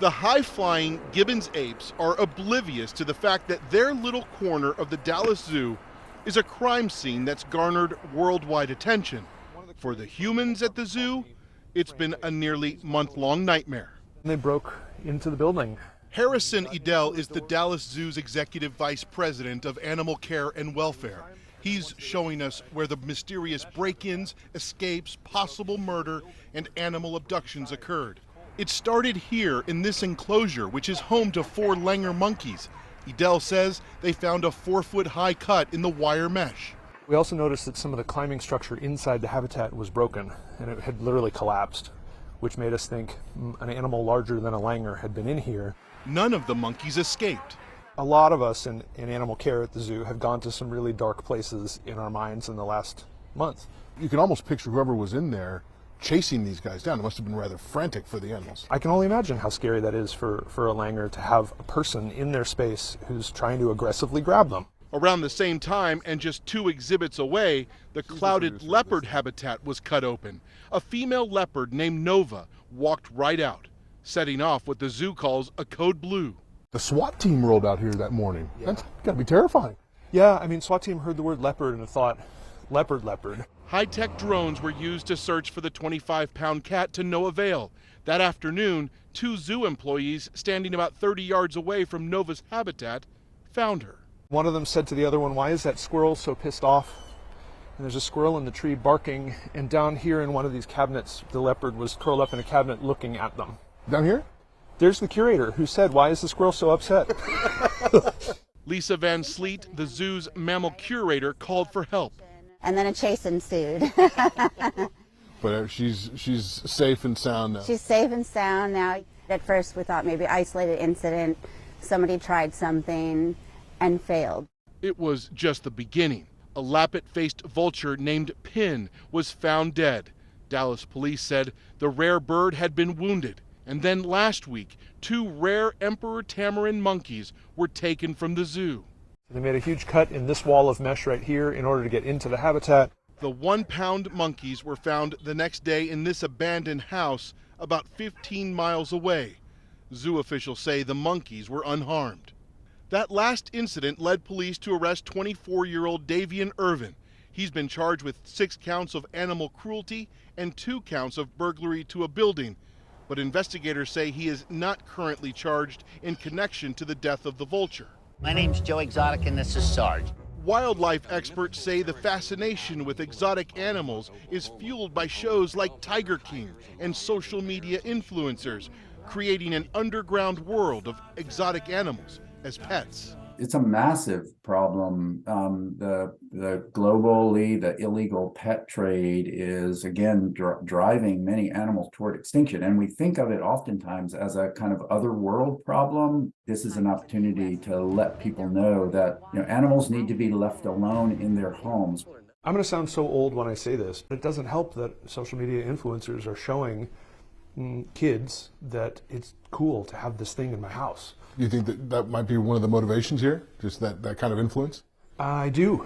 The high-flying Gibbons apes are oblivious to the fact that their little corner of the Dallas Zoo is a crime scene that's garnered worldwide attention. For the humans at the zoo, it's been a nearly month-long nightmare. They broke into the building. Harrison Edel is the Dallas Zoo's executive vice president of animal care and welfare. He's showing us where the mysterious break-ins, escapes, possible murder, and animal abductions occurred. It started here in this enclosure, which is home to 4 Langer monkeys. Edel says they found a 4-foot high cut in the wire mesh. We also noticed that some of the climbing structure inside the habitat was broken, and it had literally collapsed, which made us think an animal larger than a Langer had been in here. None of the monkeys escaped. A lot of us in animal care at the zoo have gone to some really dark places in our minds in the last month. You can almost picture whoever was in there chasing these guys down. It must have been rather frantic for the animals. I can only imagine how scary that is for a Langer to have a person in their space who's trying to aggressively grab them. Around the same time, and just 2 exhibits away, the clouded leopard habitat was cut open. A female leopard named Nova walked right out, setting off what the zoo calls a code blue. The SWAT team rolled out here that morning. Yeah. That's got to be terrifying. Yeah, I mean, SWAT team heard the word leopard and thought, leopard. High-tech drones were used to search for the 25-pound cat to no avail. That afternoon, 2 zoo employees standing about 30 yards away from Nova's habitat found her. One of them said to the other one, "Why is that squirrel so pissed off?" And there's a squirrel in the tree barking, and down here in one of these cabinets, the leopard was curled up in a cabinet looking at them. Down here? There's the curator who said, "Why is the squirrel so upset?" Lisa Van Sleet, the zoo's mammal curator, called for help. And then a chase ensued. But she's safe and sound now. She's safe and sound now. At first we thought maybe isolated incident, somebody tried something and failed. It was just the beginning. A lappet-faced vulture named Pin was found dead. Dallas police said the rare bird had been wounded. And then last week, 2 rare emperor tamarin monkeys were taken from the zoo. They made a huge cut in this wall of mesh right here in order to get into the habitat. The 1-pound monkeys were found the next day in this abandoned house about 15 miles away. Zoo officials say the monkeys were unharmed. That last incident led police to arrest 24-year-old Davian Irvin. He's been charged with 6 counts of animal cruelty and 2 counts of burglary to a building. But investigators say he is not currently charged in connection to the death of the vulture. My name's Joe Exotic and this is Sarge. Wildlife experts say the fascination with exotic animals is fueled by shows like Tiger King and social media influencers, creating an underground world of exotic animals as pets. It's a massive problem. The globally, the illegal pet trade is again driving many animals toward extinction, and we think of it oftentimes as a kind of otherworld problem. This is an opportunity to let people know that animals need to be left alone in their homes. I'm going to sound so old when I say this, but it doesn't help that social media influencers are showing kids that it's cool to have this thing in my house. You think that might be one of the motivations here? Just that kind of influence? I do.